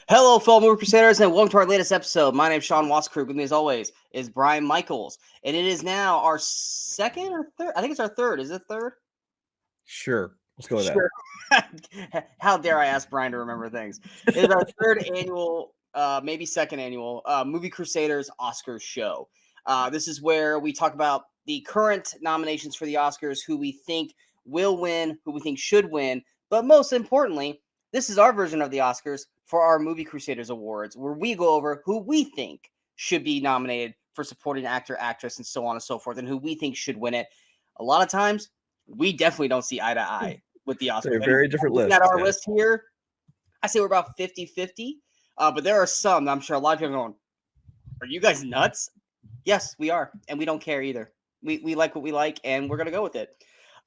Hello, fellow movie crusaders, and welcome to our latest episode. My name is Sean Waskrug. With me, as always, is Brian Michaels, and it is now our second or third. I think it's our third. Is it third? Sure. Let's go with Sure. How dare I ask Brian to remember things? It is our third annual, maybe second annual, Movie Crusaders Oscars show. This is where we talk about the current nominations for the Oscars, who we think will win, who we think should win, but most importantly, this is our version of the Oscars for our Movie Crusaders Awards, where we go over who we think should be nominated for supporting actor, actress, and so on and so forth, and who we think should win it. A lot of times, we definitely don't see eye to eye with the Oscars. They're very different lists. At our list here, I say we're about 50-50, but there are some, I'm sure a lot of people are going, are you guys nuts? Yes, we are, and we don't care either. We like what we like, and we're going to go with it.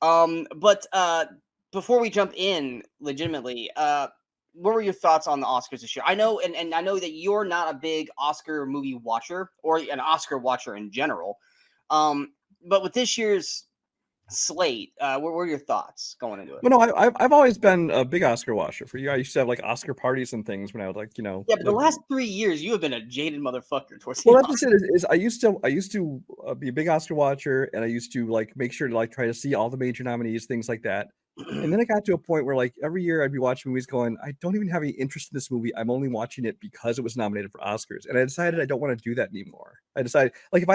But before we jump in, legitimately, what were your thoughts on the Oscars this year? I know, and I know that you're not a big Oscar movie watcher or an Oscar watcher in general. But with this year's slate, what were your thoughts going into it? Well, no, I've always been a big Oscar watcher. For you, I used to have like Oscar parties and things when I was like, Yeah, but the last 3 years, you have been a jaded motherfucker towards. Well, that's just it. Is I used to be a big Oscar watcher, and I used to like make sure to like try to see all the major nominees, things like that. And then I got to a point where like every year I'd be watching movies going, I don't even have any interest in this movie. I'm only watching it because it was nominated for Oscars. And I decided I don't want to do that anymore. I decided like if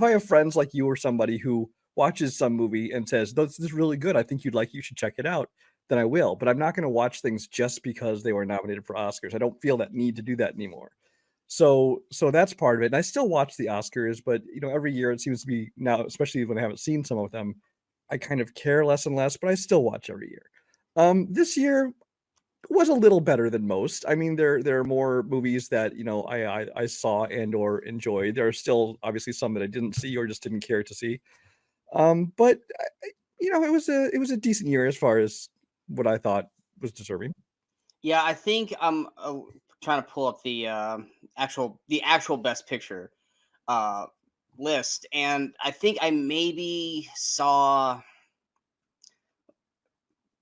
I have friends like you or somebody who watches some movie and says, this is really good, I think you should check it out, then I will. But I'm not going to watch things just because they were nominated for Oscars. I don't feel that need to do that anymore. So that's part of it. And I still watch the Oscars, but every year it seems to be now, especially when I haven't seen some of them, I kind of care less and less, but I still watch every year. This year was a little better than most. I mean, there are more movies that I saw and or enjoyed. There are still obviously some that I didn't see or just didn't care to see. But it was a decent year as far as what I thought was deserving. Yeah, I think I'm trying to pull up the actual Best Picture list, and I think I maybe saw.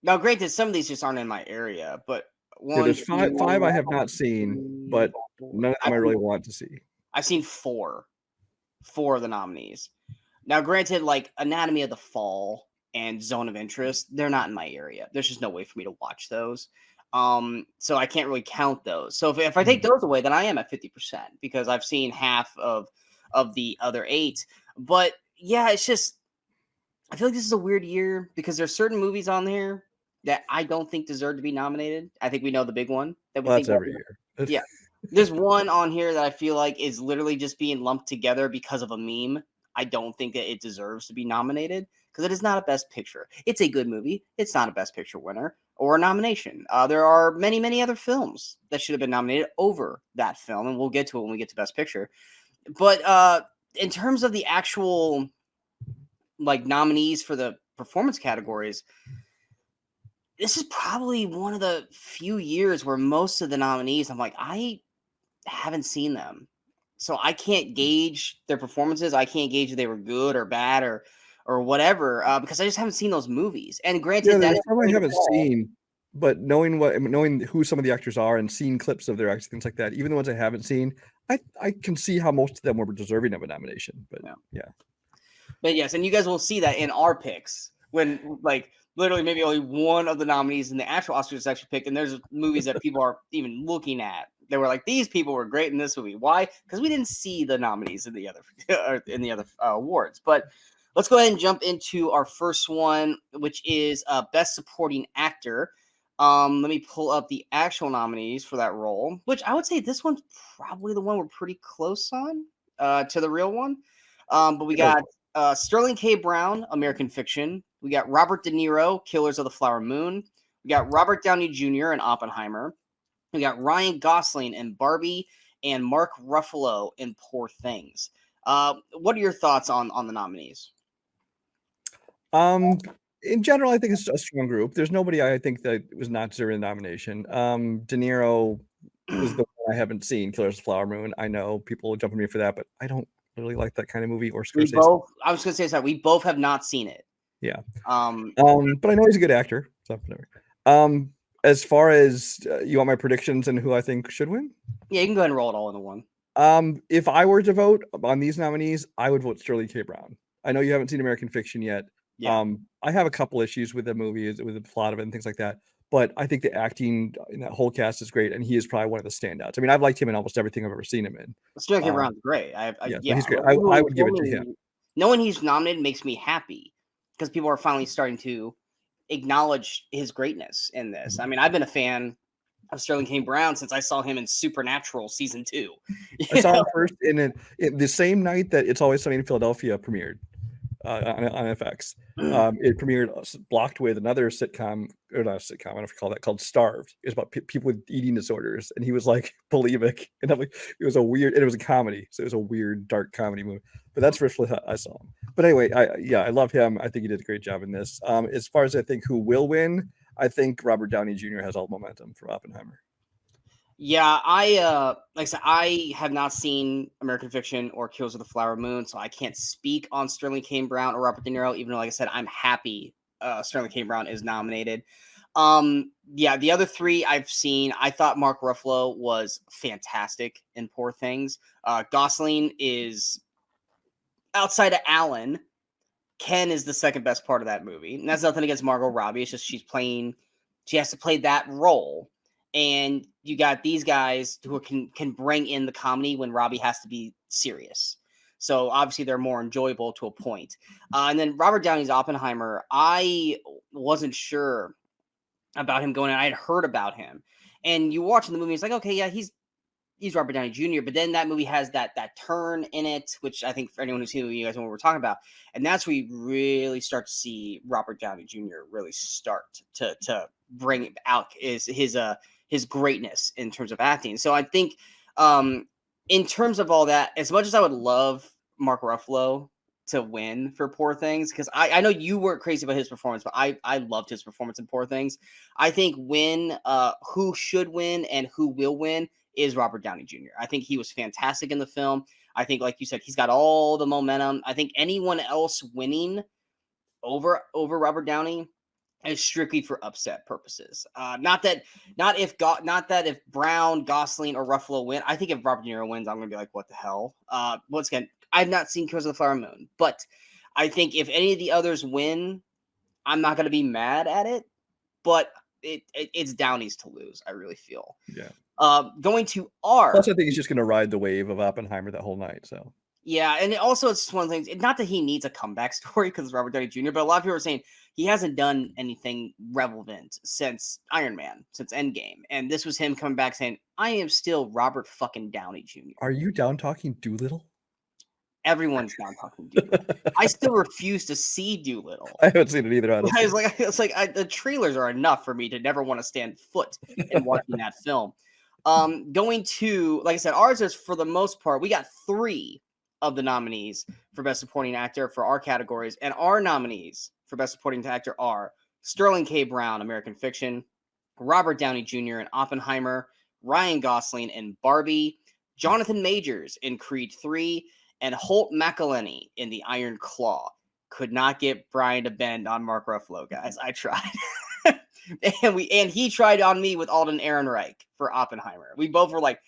Now, granted, some of these just aren't in my area, but there's five I have not seen, but none of them I really want to see. I've seen four of the nominees. Now, granted, like Anatomy of the Fall and Zone of Interest, they're not in my area. There's just no way for me to watch those. So I can't really count those. So if I take those away, then I am at 50% because I've seen half of the other 8. But yeah, it's just, I feel like this is a weird year because there's certain movies on there that I don't think deserve to be nominated. I think we know the big one that we think that's every year. Yeah. There's one on here that I feel like is literally just being lumped together because of a meme. I don't think that it deserves to be nominated because it is not a Best Picture. It's a good movie. It's not a Best Picture winner or a nomination. There are many, many other films that should have been nominated over that film, and we'll get to it when we get to Best Picture. But in terms of the actual like nominees for the performance categories, this is probably one of the few years where most of the nominees, I'm like, I haven't seen them. So I can't gauge their performances. I can't gauge if they were good or bad or whatever because I just haven't seen those movies. And granted, there's some I haven't seen, but knowing who some of the actors are and seeing clips of their acts, things like that, even the ones I haven't seen, I can see how most of them were deserving of a nomination. But yeah. But yes, and you guys will see that in our picks when like literally maybe only one of the nominees in the actual Oscars is actually picked, and there's movies that people are even looking at. They were like, these people were great in this movie. Why? Because we didn't see the nominees in the other awards. But let's go ahead and jump into our first one, which is Best Supporting Actor. Let me pull up the actual nominees for that role, which I would say this one's probably the one we're pretty close on to the real one. But we got Sterling K. Brown, American Fiction. We got Robert De Niro, Killers of the Flower Moon. We got Robert Downey Jr. in Oppenheimer. We got Ryan Gosling in Barbie and Mark Ruffalo in Poor Things. What are your thoughts on the nominees? In general, I think it's a strong group. There's nobody I think that was not deserving the nomination. De Niro was the one I haven't seen, Killers of the Flower Moon. I know people will jump on me for that, but I don't really like that kind of movie or Scorsese. I was going to say that we both have not seen it. Yeah. But I know he's a good actor. So whatever. As far as you want my predictions and who I think should win? Yeah, you can go ahead and roll it all into one. If I were to vote on these nominees, I would vote Sterling K. Brown. I know you haven't seen American Fiction yet. Yeah. I have a couple issues with the movie, with the plot of it and things like that. But I think the acting in that whole cast is great, and he is probably one of the standouts. I mean, I've liked him in almost everything I've ever seen him in. Sterling K. Brown's great. Yeah, Yeah, he's great. like, people I who would give told it to me- him. Knowing he's nominated makes me happy because people are finally starting to acknowledge his greatness in this. I mean, I've been a fan of Sterling K. Brown since I saw him in Supernatural season 2. I saw him first in the same night that It's Always Sunny in Philadelphia premiered on FX. It premiered blocked with another sitcom, or not a sitcom, I don't know if you call that, called Starved. It was about people with eating disorders, and he was like bulimic, and I'm like, it was a comedy, so it was a weird dark comedy movie. But that's first I saw him. But anyway, I love him. I think he did a great job in this. As far as I think who will win, I think Robert Downey Jr. has all the momentum for Oppenheimer. Yeah, like I said, I have not seen American Fiction or Kills of the Flower Moon, so I can't speak on Sterling K. Brown or Robert De Niro, even though, like I said, I'm happy Sterling K. Brown is nominated. Yeah, the other three I've seen, I thought Mark Ruffalo was fantastic in Poor Things. Gosling is, outside of Alan, Ken is the second best part of that movie. And that's nothing against Margot Robbie. It's just she has to play that role. And you got these guys who can bring in the comedy when Robbie has to be serious. So obviously they're more enjoyable to a point. And then Robert Downey's Oppenheimer, I wasn't sure about him going in. I had heard about him. And you watching the movie, it's like, okay, yeah, he's Robert Downey Jr., but then that movie has that turn in it, which I think for anyone who's seen the movie, you guys know what we're talking about. And that's where you really start to see Robert Downey Jr. really start to bring out his greatness in terms of acting. So I think in terms of all that, as much as I would love Mark Ruffalo to win for Poor Things, because I know you weren't crazy about his performance, but I loved his performance in Poor Things. I think who should win and who will win is Robert Downey Jr. I think he was fantastic in the film. I think, like you said, he's got all the momentum. I think anyone else winning over Robert Downey is strictly for upset purposes. Not that if Brown, Gosling, or Ruffalo win. I think if Robert De Niro wins, I'm gonna be like, what the hell? Once again, I've not seen Kills of the Flower Moon, but I think if any of the others win, I'm not gonna be mad at it. But it's Downey's to lose. I really feel. Yeah. Going to R. Plus, I think he's just going to ride the wave of Oppenheimer that whole night. So yeah, and also it's one of the things. Not that he needs a comeback story because it's Robert Downey Jr., but a lot of people are saying he hasn't done anything relevant since Iron Man, since Endgame, and this was him coming back saying, "I am still Robert fucking Downey Jr." Are you down talking Doolittle? Everyone's down talking Doolittle. I still refuse to see Doolittle. I haven't seen it either. Honestly. The trailers are enough for me to never want to stand foot in watching that film. Going to, like I said, ours is for the most part, we got 3 of the nominees for Best Supporting Actor for our categories, and our nominees for Best Supporting Actor are Sterling K. Brown, American Fiction, Robert Downey Jr. in Oppenheimer, Ryan Gosling in Barbie, Jonathan Majors in Creed 3, and Holt McElhenney in The Iron Claw. Could not get Brian to bend on Mark Ruffalo, guys. I tried. and he tried on me with Alden Ehrenreich for Oppenheimer. We both were like,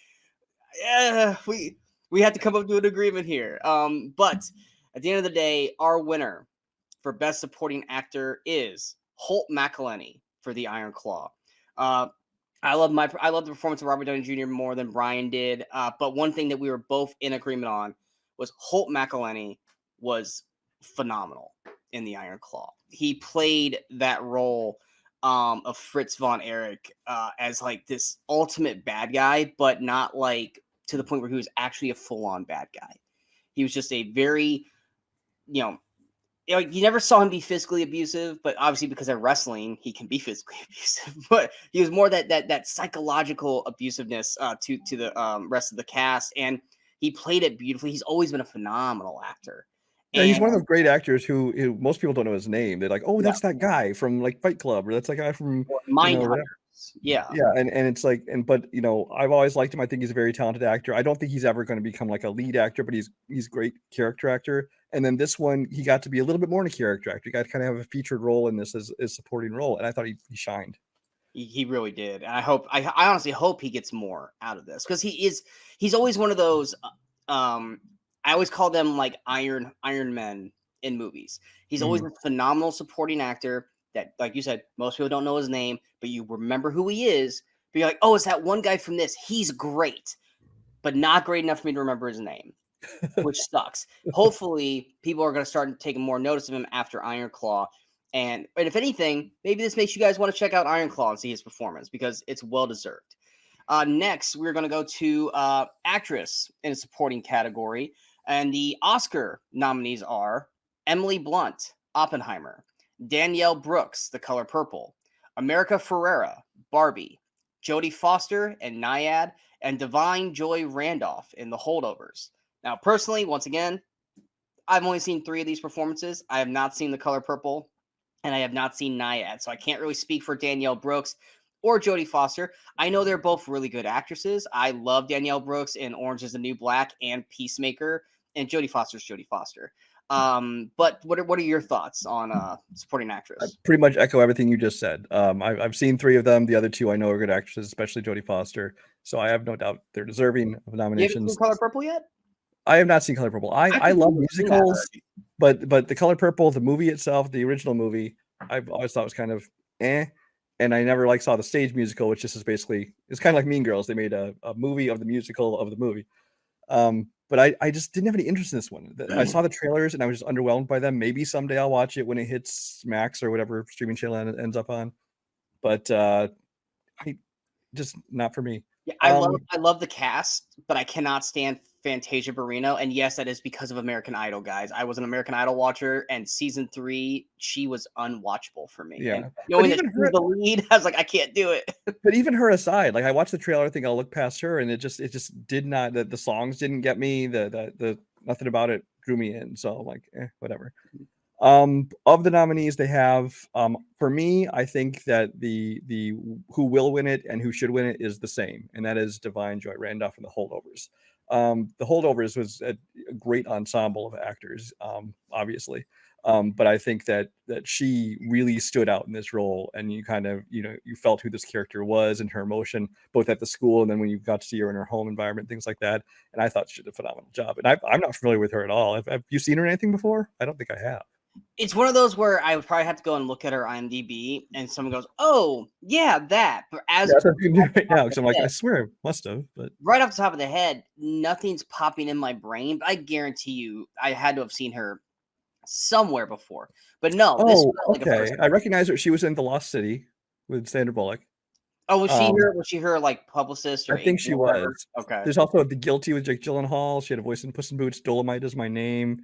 yeah, we had to come up to an agreement here. But at the end of the day, our winner for Best Supporting Actor is Holt McElhenney for The Iron Claw. I love the performance of Robert Downey Jr. more than Brian did. But one thing that we were both in agreement on was Holt McElhenney was phenomenal in The Iron Claw. He played that role of Fritz von Erich as like this ultimate bad guy, but not like to the point where he was actually a full-on bad guy. He was just a very, you never saw him be physically abusive, but obviously because of wrestling, he can be physically abusive. But he was more that psychological abusiveness to the rest of the cast, and he played it beautifully. He's always been a phenomenal actor. Yeah, he's one of those great actors who most people don't know his name. They're like, oh, that's that guy from like Fight Club, or that's that guy from Mindhunters. Yeah, and it's like, but I've always liked him. I think he's a very talented actor. I don't think he's ever going to become like a lead actor, but he's a great character actor. And then this one, he got to be a little bit more in a character actor. He got to kind of have a featured role in this as supporting role, and I thought he shined. He really did. And I honestly hope he gets more out of this, because he's always one of those I always call them like Iron Men in movies. He's always a phenomenal supporting actor that, like you said, most people don't know his name, but you remember who he is. But you're like, oh, it's that one guy from this. He's great, but not great enough for me to remember his name, which sucks. Hopefully, people are going to start taking more notice of him after Iron Claw. And if anything, maybe this makes you guys want to check out Iron Claw and see his performance, because it's well deserved. Next, we're going to go to actress in a supporting category. And the Oscar nominees are Emily Blunt, Oppenheimer; Danielle Brooks, The Color Purple; America Ferrera, Barbie; Jodie Foster and Nyad; and Divine Joy Randolph in The Holdovers. Now, personally, once again, I've only seen 3 of these performances. I have not seen The Color Purple, and I have not seen Nyad, so I can't really speak for Danielle Brooks or Jodie Foster. I know they're both really good actresses. I love Danielle Brooks in Orange is the New Black and Peacemaker, and Jodie Foster's Jodie Foster. But what are your thoughts on supporting actress? I pretty much echo everything you just said. I've seen 3 of them. The other 2 I know are good actresses, especially Jodie Foster. So I have no doubt they're deserving of nominations. You haven't seen Color Purple yet? I have not seen Color Purple. I love musicals, but The Color Purple, the movie itself, the original movie, I've always thought was kind of eh. And I never saw the stage musical, which just is basically, it's kind of like Mean Girls. They made a movie of the musical of the movie. But I just didn't have any interest in this one. I saw the trailers and I was just underwhelmed by them. Maybe someday I'll watch it when it hits Max or whatever streaming channel it ends up on. But I just not for me. Yeah, I love the cast, but I cannot stand Fantasia Barrino. And yes, that is because of American Idol, guys. I was an American Idol watcher, and season 3, she was unwatchable for me. Yeah, and knowing that she was the lead, I was like, I can't do it. But even her aside, I watched the trailer, I think I'll look past her, and it just did not. The songs didn't get me. The nothing about it drew me in. So I'm like, whatever. Of the nominees they have, for me, I think that the who will win it and who should win it is the same, and that is Divine Joy Randolph and The Holdovers. The Holdovers was a great ensemble of actors, obviously, but I think that she really stood out in this role, and you kind of you felt who this character was and her emotion, both at the school and then when you got to see her in her home environment, things like that. And I thought she did a phenomenal job. And I'm not familiar with her at all. Have you seen her in anything before? I don't think I have. It's one of those where I would probably have to go and look at her IMDb, and someone goes, "Oh, yeah, that." But as that's what I'm doing right now, because I'm like, I swear I must have, but right off the top of the head, nothing's popping in my brain. But I guarantee you, I had to have seen her somewhere before. But no, this oh, felt like a okay. I recognize her. She was in The Lost City with Sandra Bullock. Oh, was she her? Was she her like publicist? Or I think she was. Okay. There's also The Guilty with Jake Gyllenhaal. She had a voice in Puss in Boots. Dolomite Is My Name.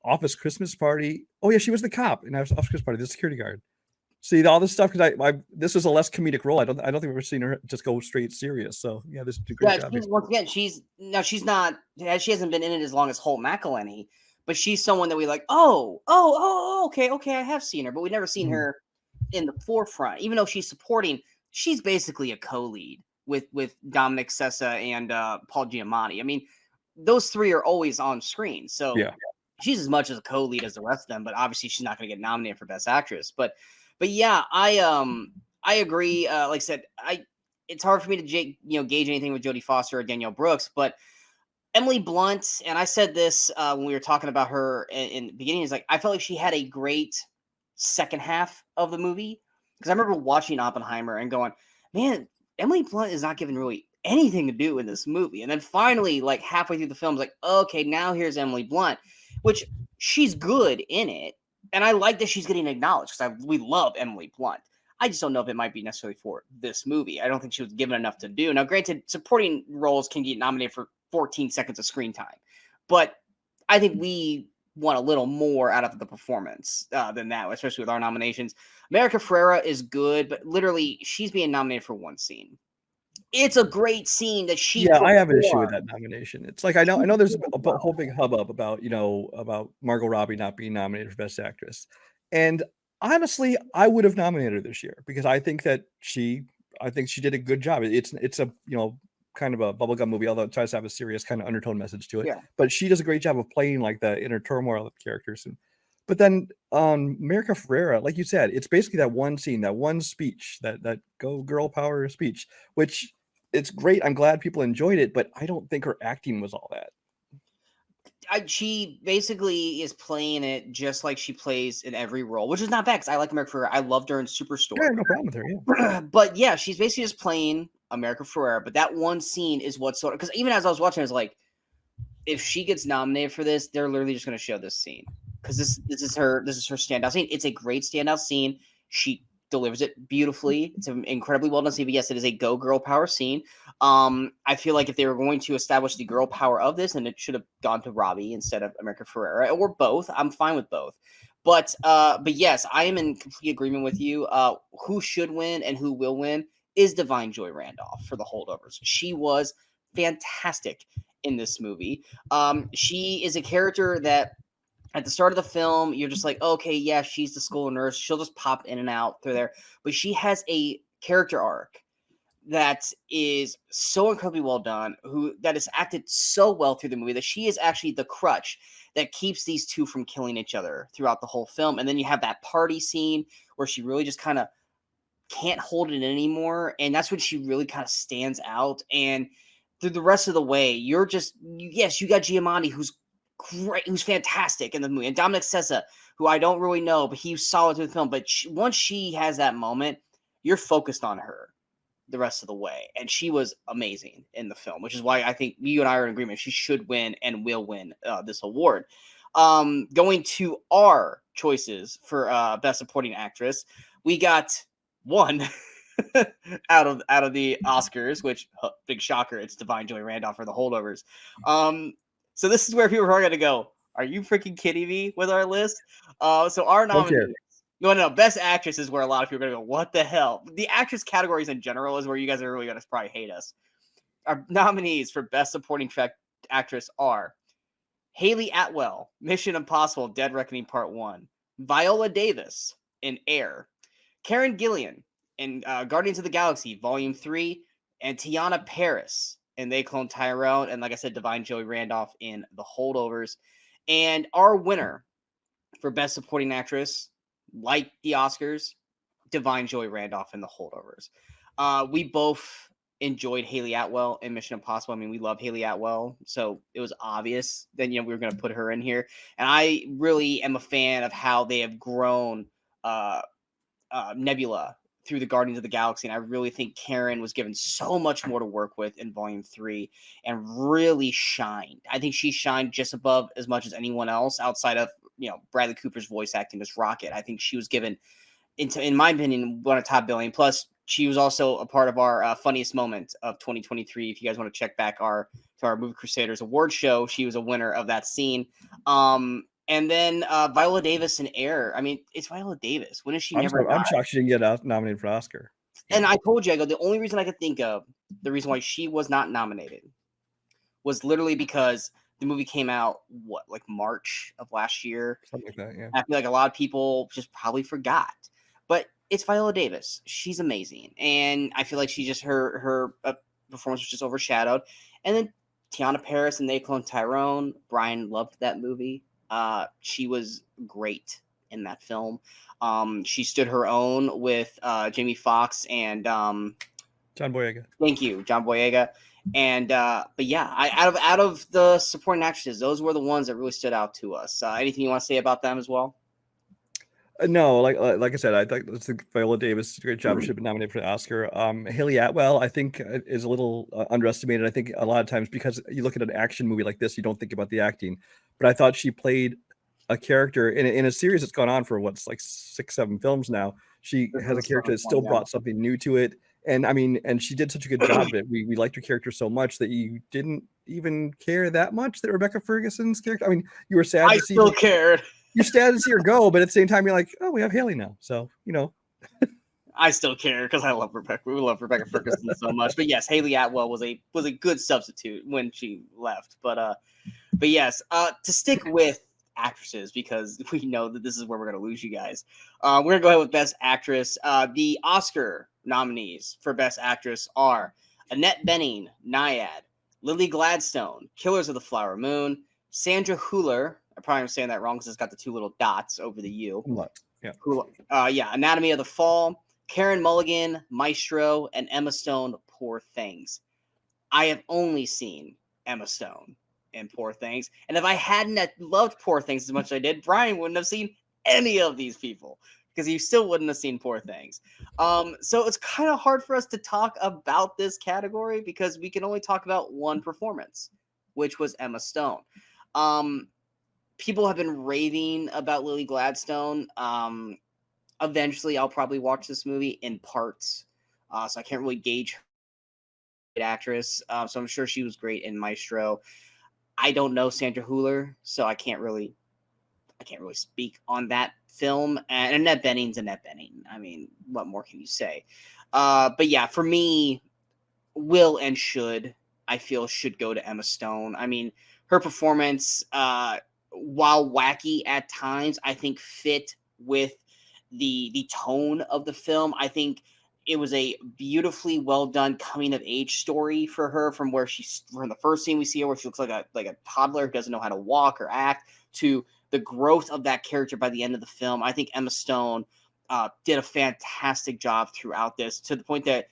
Office Christmas Party. Oh yeah, she was the cop in Office Christmas Party, the security guard. See all this stuff because I this was a less comedic role. I don't think we've ever seen her just go straight serious. So yeah, this is a great job. Once again, she's not. She hasn't been in it as long as Holt McElhenney, but she's someone that we like. Okay, I have seen her, but we've never seen her in the forefront. Even though she's supporting, she's basically a co-lead with Dominic Sessa and Paul Giamatti. I mean, those 3 are always on screen. So yeah. She's as much as a co-lead as the rest of them, but obviously she's not going to get nominated for Best Actress. But yeah, I agree. Like I said, it's hard for me to gauge anything with Jodie Foster or Danielle Brooks, but Emily Blunt, and I said this when we were talking about her in the beginning, is like I felt like she had a great second half of the movie, because I remember watching Oppenheimer and going, man, Emily Blunt is not given really anything to do in this movie. And then finally, like halfway through the film, I was like, okay, now here's Emily Blunt, which she's good in it. And I like that she's getting acknowledged because we love Emily Blunt. I just don't know if it might be necessarily for this movie. I don't think she was given enough to do. Now, granted, supporting roles can get nominated for 14 seconds of screen time, but I think we want a little more out of the performance than that, especially with our nominations. America Ferrera is good, but literally she's being nominated for one scene. It's a great scene that she. Yeah, I have an issue with that nomination. It's like I know there's a whole big hubbub about about Margot Robbie not being nominated for Best Actress, and honestly, I would have nominated her this year because I think she did a good job. It's a kind of a bubblegum movie, although it tries to have a serious kind of undertone message to it. Yeah. But she does a great job of playing like the inner turmoil of the characters. But then America Ferrera, like you said, it's basically that one scene, that one speech, that go girl power speech, which it's great. I'm glad people enjoyed it, but I don't think her acting was all that. She basically is playing it just like she plays in every role, which is not bad because I like America Ferrera. I loved her in Superstore. Yeah, no problem with her. Yeah. But yeah, she's basically just playing America Ferrera. But that one scene is what sort of, because even as I was watching, I was like, if she gets nominated for this, they're literally just going to show this scene because this is her standout scene. It's a great standout scene. She delivers it beautifully. It's an incredibly well done scene. But yes, it is a go girl power scene. I feel like if they were going to establish the girl power of this, and it should have gone to Robbie instead of America Ferrera, or both. I'm fine with both. But yes, I am in complete agreement with you. Who should win and who will win is Divine Joy Randolph for the Holdovers. She was fantastic in this movie. She is a character that at the start of the film, you're just like, okay, yeah, she's the school nurse. She'll just pop in and out through there. But she has a character arc that is so incredibly well done, that is acted so well through the movie that she is actually the crutch that keeps these two from killing each other throughout the whole film. And then you have that party scene where she really just kind of can't hold it in anymore. And that's when she really kind of stands out. And through the rest of the way, you're just, yes, you got Giamatti, who's great, who's fantastic in the movie, and Dominic Sessa, who I don't really know, but he's solid through the film. But once she has that moment, you're focused on her the rest of the way, and she was amazing in the film, which is why I think you and I are in agreement. She should win and will win this award. Going to our choices for Best Supporting Actress, we got one out of the Oscars, which big shocker, it's Divine Joy Randolph for the Holdovers. So this is where people are going to go, are you freaking kidding me with our list? So our nominees. No, Best Actress is where a lot of people are going to go, what the hell? The actress categories in general is where you guys are really going to probably hate us. Our nominees for Best Supporting Actress are Haley Atwell, Mission Impossible, Dead Reckoning Part 1. Viola Davis in Air. Karen Gillan in Guardians of the Galaxy Volume 3. And Tiana Paris in They Clone Tyrone. And like I said, Divine Joy Randolph in The Holdovers. And our winner for Best Supporting Actress, like the Oscars, Divine Joy Randolph in The Holdovers. We both enjoyed Haley Atwell in Mission Impossible. I mean, we love Haley Atwell, so it was obvious that we were going to put her in here. And I really am a fan of how they have grown Nebula through the Guardians of the Galaxy, and I really think Karen was given so much more to work with in Volume 3 and really shined. I think she shined just above as much as anyone else outside of Bradley Cooper's voice acting as Rocket. I think she was given, in my opinion, one of top billing. Plus, she was also a part of our funniest moment of 2023. If you guys want to check back to our Movie Crusaders award show, she was a winner of that scene. And then Viola Davis in Air. I mean, it's Viola Davis. When is she I'm shocked she didn't get nominated for Oscar. And I told you, the only reason I could think of, the reason why she was not nominated, was literally because the movie came out, like March of last year? Something like that, yeah. I feel like a lot of people just probably forgot. But it's Viola Davis. She's amazing. And I feel like she just, her performance was just overshadowed. And then Tiana Paris and They Clone Tyrone. Brian loved that movie. She was great in that film. She stood her own with Jamie Foxx and John Boyega. Thank you, John Boyega. And but yeah, out of the supporting actresses, those were the ones that really stood out to us. Anything you want to say about them as well? No, like I said, I think that's Viola Davis. Great job. Should have been nominated for the Oscar. Haley Atwell, I think, is a little underestimated. I think a lot of times because you look at an action movie like this, you don't think about the acting. But I thought she played a character in a series that's gone on for what's like 6-7 films now. She has a character that still brought something new to it. And I mean, and she did such a good job of it. We liked her character so much that you didn't even care that much that Rebecca Ferguson's character. I mean, you were sad. I still cared. You're sad to see her go, but at the same time, you're like, oh, we have Haley now. So, I still care because I love Rebecca. We love Rebecca Ferguson so much. But yes, Haley Atwell was a good substitute when she left. But yes, to stick with actresses, because we know that this is where we're going to lose you guys. We're going to go ahead with Best Actress. The Oscar nominees for Best Actress are Annette Bening, Nyad; Lily Gladstone, Killers of the Flower Moon; Sandra Hüller, I probably am saying that wrong because it's got the 2 little dots over the U. Yeah. Yeah, Anatomy of the Fall, Karen Mulligan, Maestro, and Emma Stone, Poor Things. I have only seen Emma Stone in Poor Things, and if I hadn't loved Poor Things as much as I did, Brian wouldn't have seen any of these people because he still wouldn't have seen Poor Things. So it's kind of hard for us to talk about this category because we can only talk about one performance, which was Emma Stone. People have been raving about Lily Gladstone. Eventually, I'll probably watch this movie in parts, so I can't really gauge her actress. So I'm sure she was great in Maestro. I don't know Sandra Hüller, so I can't really speak on that film. And Annette Bening's Annette Bening. I mean, what more can you say? But yeah, for me, will and should, I feel, should go to Emma Stone. I mean, her performance, while wacky at times, I think fit with the tone of the film. I think it was a beautifully well done coming of age story for her, from the first scene we see her where she looks like a toddler who doesn't know how to walk or act, to the growth of that character by the end of the film. I think Emma Stone did a fantastic job throughout this, to the point that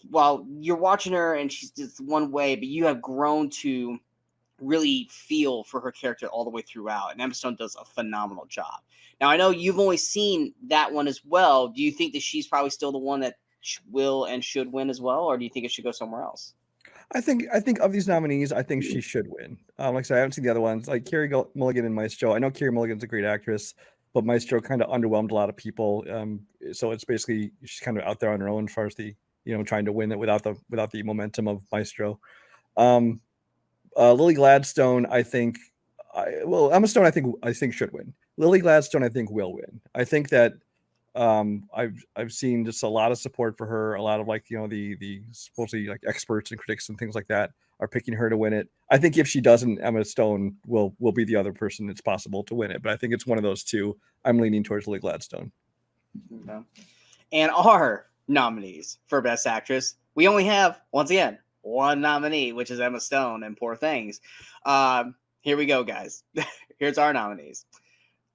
while you're watching her and she's just one way, but you have grown to really feel for her character all the way throughout. And Emma Stone does a phenomenal job. Now, I know you've only seen that one as well. Do you think that she's probably still the one that will and should win as well, or do you think it should go somewhere else? I think of these nominees, I think she should win. Like I said, I haven't seen the other ones, like Carey Mulligan and Maestro. I know Carey Mulligan's a great actress, but Maestro kind of underwhelmed a lot of people. So it's basically she's kind of out there on her own as far as the trying to win it without the momentum of Maestro. Lily Gladstone, I think. Emma Stone, I think should win. Lily Gladstone, I think will win. I think that I've seen just a lot of support for her. A lot of the supposedly like experts and critics and things like that are picking her to win it. I think if she doesn't, Emma Stone will be the other person it's possible to win it. But I think it's one of those two. I'm leaning towards Lily Gladstone. Okay. And our nominees for Best Actress, we only have, once again, one nominee, which is Emma Stone in Poor Things. Here we go, guys. Here's our nominees.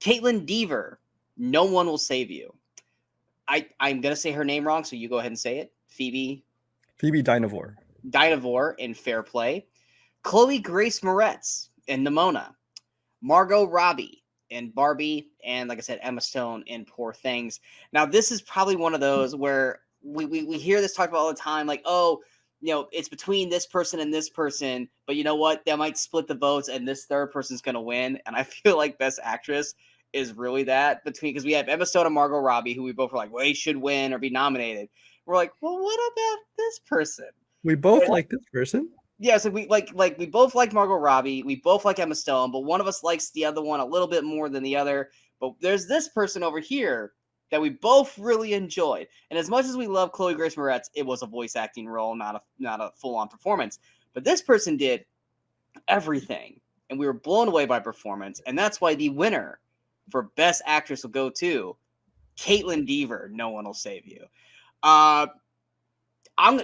Caitlin Dever, No One Will Save You. I'm going to say her name wrong, so you go ahead and say it. Phoebe Dynevor in Fair Play. Chloe Grace Moretz in Nimona. Margot Robbie in Barbie. And like I said, Emma Stone in Poor Things. Now, this is probably one of those where we hear this talked about all the time, like, oh, it's between this person and this person, but you know what? They might split the votes and this third person's going to win. And I feel like Best Actress is really that because we have Emma Stone and Margot Robbie, who we both were like, well, they should win or be nominated. We're like, well, what about this person? We both like this person. Yeah, so we we both like Margot Robbie, we both like Emma Stone, but one of us likes the other one a little bit more than the other. But there's this person over here that we both really enjoyed. And as much as we love Chloe Grace Moretz, it was a voice acting role, not a full-on performance. But this person did everything, and we were blown away by performance. And that's why the winner for Best Actress will go to Caitlin Dever, No One Will Save You.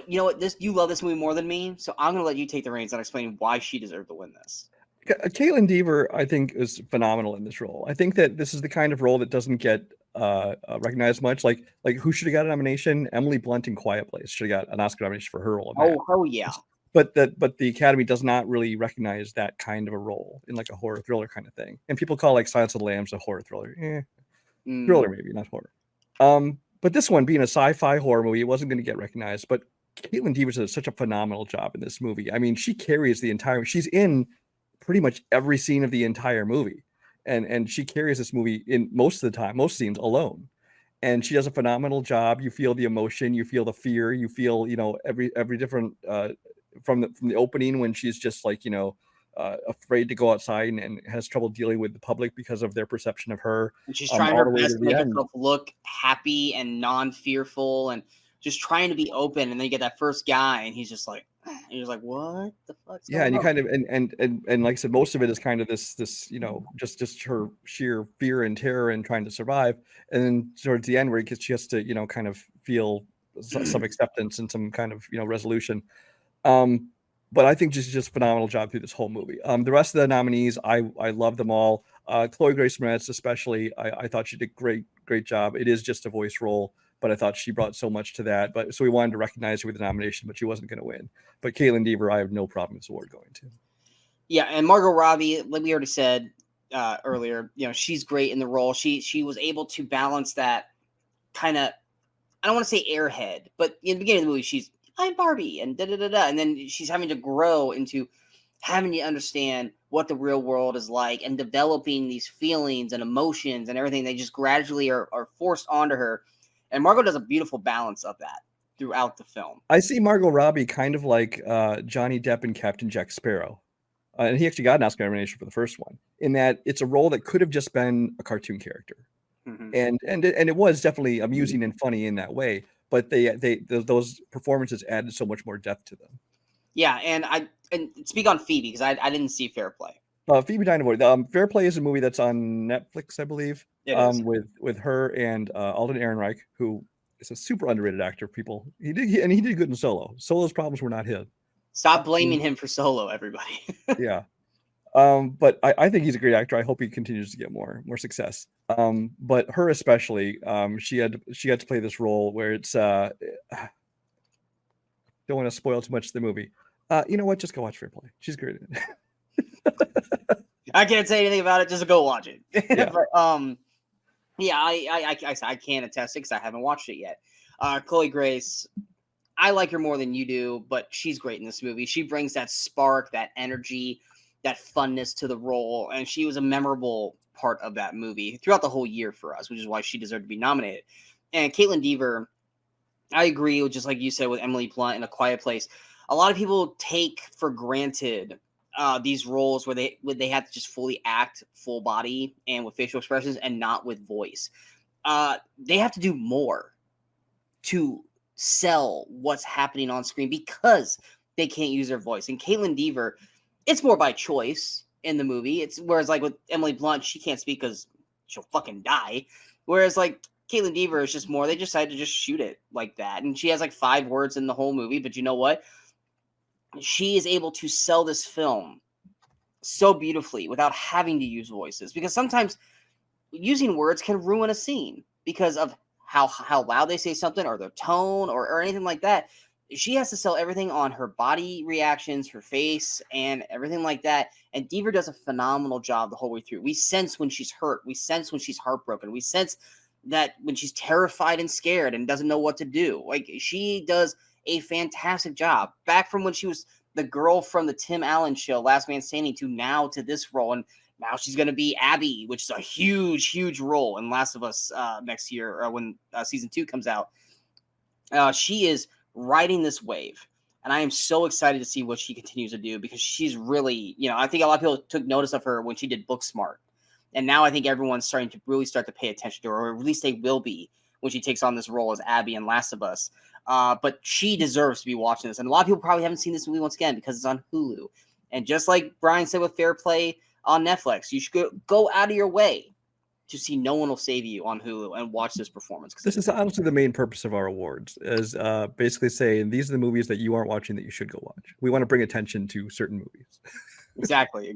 You love this movie more than me, so I'm gonna let you take the reins and explain why she deserved to win this. Caitlin Dever, I think, is phenomenal in this role. I think that this is the kind of role that doesn't get recognized much. Like who should have got a nomination? Emily Blunt in Quiet Place should have got an Oscar nomination for her role. Oh yeah. But the Academy does not really recognize that kind of a role in like a horror thriller kind of thing. And people call like Silence of the Lambs a horror thriller. Thriller maybe, not horror. But this one being a sci-fi horror movie, it wasn't going to get recognized. But Caitlin Dever does such a phenomenal job in this movie. I mean, she carries the entire. She's in pretty much every scene of the entire movie, and she carries this movie in most of the time, most scenes alone. And she does a phenomenal job. You feel the emotion, you feel the fear, you feel every different from the opening when she's just like afraid to go outside and has trouble dealing with the public because of their perception of her. And she's trying her best to make herself look happy and non-fearful and just trying to be open. And then you get that first guy and he's just like, what the fuck? Yeah, and you kind of and like I said, most of it is kind of this just her sheer fear and terror and trying to survive. And then towards the end where she has to kind of feel some acceptance and some kind of resolution. but I think just a phenomenal job through this whole movie. The rest of the nominees, I love them all. Chloe Grace Moretz, especially, I thought she did great job. It is just a voice role, but I thought she brought so much to that. But so we wanted to recognize her with the nomination, but she wasn't going to win. But Caitlin Dever, I have no problem with this award going to. Yeah, and Margot Robbie, like we already said earlier, she's great in the role. She was able to balance that kind of, I don't want to say airhead, but in the beginning of the movie, I'm Barbie and da da da da, and then she's having to grow into having to understand what the real world is like and developing these feelings and emotions and everything. They just gradually are forced onto her, and Margot does a beautiful balance of that throughout the film. I see Margot Robbie kind of like Johnny Depp in Captain Jack Sparrow. And he actually got an Oscar nomination for the first one, in that it's a role that could have just been a cartoon character. Mm-hmm. And it was definitely amusing and funny in that way, but those performances added so much more depth to them. Yeah, and speak on Phoebe, because I didn't see Fair Play. Phoebe Dynevor. Fair Play is a movie that's on Netflix, I believe. It is. With her and Alden Ehrenreich, who is a super underrated actor. He did good in Solo. Solo's problems were not his. Stop blaming him for Solo, everybody. Yeah. But I think he's a great actor. I hope he continues to get more success. But her especially, she got to play this role where it's don't want to spoil too much of the movie. You know what? Just go watch Fair Play. She's great in it. I can't say anything about it. Just go watch it. Yeah. But, yeah, I can't attest it because I haven't watched it yet. Chloe Grace, I like her more than you do, but she's great in this movie. She brings that spark, that energy, that funness to the role, and she was a memorable part of that movie throughout the whole year for us, which is why she deserved to be nominated. And Caitlin Dever, I agree with, just like you said, with Emily Blunt in A Quiet Place. A lot of people take for granted these roles where they have to just fully act full body and with facial expressions and not with voice. They have to do more to sell what's happening on screen because they can't use their voice. And Caitlin Dever, it's more by choice in the movie. It's whereas like with Emily Blunt, she can't speak because she'll fucking die. Whereas like Caitlin Dever is just more, they decided to just shoot it like that. And she has like 5 words in the whole movie, but you know what? She is able to sell this film so beautifully without having to use voices, because sometimes using words can ruin a scene because of how loud they say something or their tone or anything like that. She has to sell everything on her body reactions, her face, and everything like that. And Dever does a phenomenal job the whole way through. We sense when she's hurt. We sense when she's heartbroken. We sense that when she's terrified and scared and doesn't know what to do. Like, she does a fantastic job. Back from when she was the girl from the Tim Allen show, Last Man Standing, to now to this role. And now she's going to be Abby, which is a huge, huge role in Last of Us next year when season 2 comes out. She is riding this wave, and I am so excited to see what she continues to do, because she's really, I think a lot of people took notice of her when she did Booksmart, and now I think everyone's starting to really start to pay attention to her, or at least they will be when she takes on this role as Abby in Last of Us. But she deserves to be watching this, and a lot of people probably haven't seen this movie once again because it's on Hulu. And just like Brian said with Fair Play on Netflix, you should go out of your way to see No One Will Save You on Hulu and watch this performance. This is honestly the main purpose of our awards, is basically saying these are the movies that you aren't watching that you should go watch. We want to bring attention to certain movies. Exactly.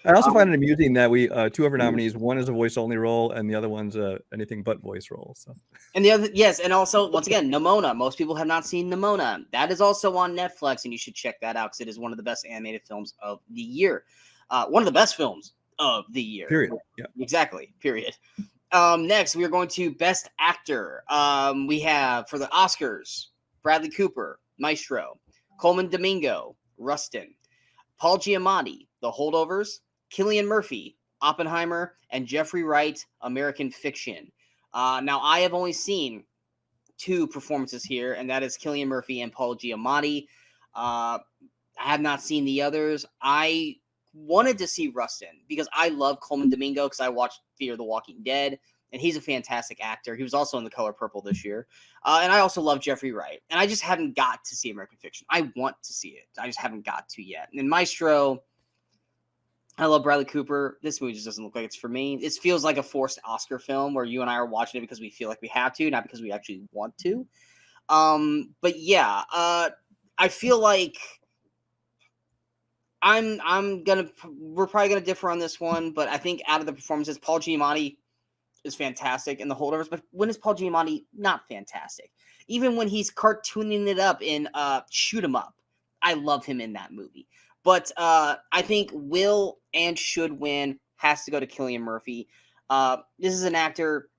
I also find it amusing that we 2 of our nominees, one is a voice only role and the other one's anything but voice role. So. And the other, yes, and also once again, Nimona. Most people have not seen Nimona. That is also on Netflix, and you should check that out because it is one of the best animated films of the year. One of the best films of the year. Period. Yeah. Exactly. Period. Next, we are going to Best Actor. We have for the Oscars, Bradley Cooper, Maestro, Coleman Domingo, Rustin, Paul Giamatti, The Holdovers, Cillian Murphy, Oppenheimer, and Jeffrey Wright, American Fiction. Now, I have only seen 2 performances here, and that is Cillian Murphy and Paul Giamatti. I have not seen the others. I wanted to see Rustin because I love Coleman Domingo because I watched Fear the Walking Dead, and he's a fantastic actor. He was also in The Color Purple this year. And I also love Jeffrey Wright, and I just haven't got to see American Fiction. I want to see it. I just haven't got to yet. And Maestro, I love Bradley Cooper. This movie just doesn't look like it's for me. It feels like a forced Oscar film where you and I are watching it because we feel like we have to, not because we actually want to. But yeah, I feel like we're probably gonna differ on this one, but I think out of the performances, Paul Giamatti is fantastic in The Holdovers. But when is Paul Giamatti not fantastic? Even when he's cartooning it up in Shoot 'Em Up, I love him in that movie. But I think will and should win has to go to Cillian Murphy. This is an actor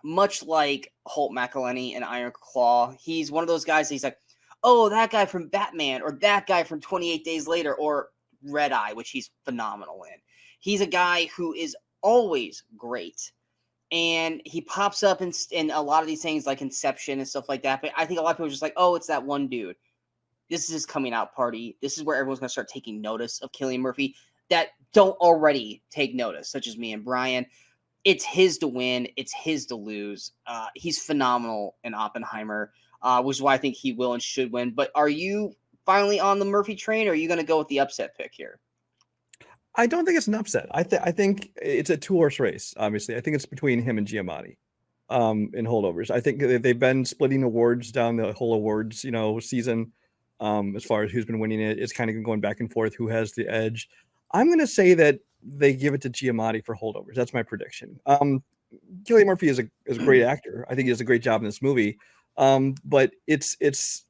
much like Holt McElhenney and Iron Claw. He's one of those guys. He's like, oh, that guy from Batman, or that guy from 28 Days Later, or Red Eye, which he's phenomenal in. He's a guy who is always great. And he pops up in a lot of these things like Inception and stuff like that. But I think a lot of people are just like, oh, it's that one dude. This is his coming out party. This is where everyone's going to start taking notice of Cillian Murphy that don't already take notice, such as me and Brian. It's his to win. It's his to lose. He's phenomenal in Oppenheimer, which is why I think he will and should win. But are you finally on the Murphy train, or are you going to go with the upset pick here? I don't think it's an upset. I think it's a 2-horse race. Obviously, I think it's between him and Giamatti in Holdovers. I think they've been splitting awards down the whole awards, season. As far as who's been winning it, it's kind of going back and forth. Who has the edge? I'm going to say that they give it to Giamatti for Holdovers. That's my prediction. Cillian Murphy is a great actor. I think he does a great job in this movie. But it's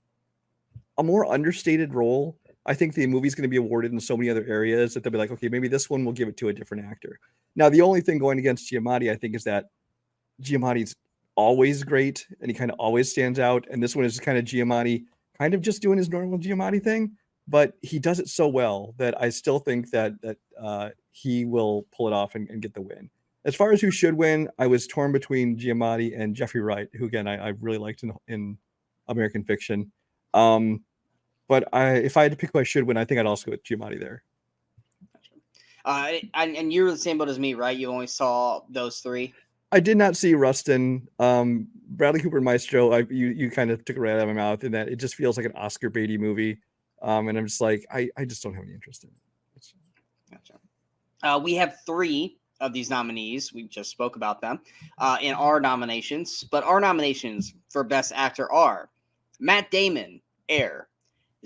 a more understated role. I think the movie's going to be awarded in so many other areas that they'll be like, okay, maybe this one we'll give it to a different actor. Now, the only thing going against Giamatti, I think, is that Giamatti's always great and he kind of always stands out. And this one is kind of Giamatti kind of just doing his normal Giamatti thing, but he does it so well that I still think that he will pull it off and get the win. As far as who should win, I was torn between Giamatti and Jeffrey Wright, who again I really liked in American Fiction. But if I had to pick who I should win, I think I'd also go with Giamatti there. And you're the same boat as me, right? You only saw those three. I did not see Rustin. Bradley Cooper Maestro, you kind of took it right out of my mouth in that it just feels like an Oscar baity movie. And I'm just like, I just don't have any interest in it. Gotcha. We have 3 of these nominees. We just spoke about them in our nominations. But our nominations for Best Actor are Matt Damon, Air,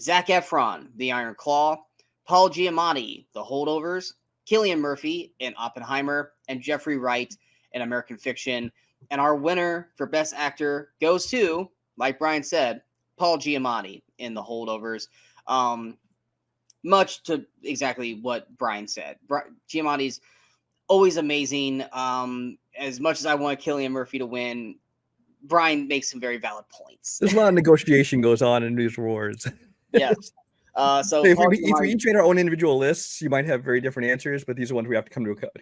Zac Efron, The Iron Claw, Paul Giamatti, The Holdovers, Cillian Murphy in Oppenheimer, and Jeffrey Wright in American Fiction. And our winner for Best Actor goes to, like Brian said, Paul Giamatti in The Holdovers. Much to exactly what Brian said. Giamatti's always amazing. As much as I want Cillian Murphy to win, Brian makes some very valid points. There's a lot of negotiation goes on in these awards. Yes. So if we each made our own individual lists, you might have very different answers, but these are ones we have to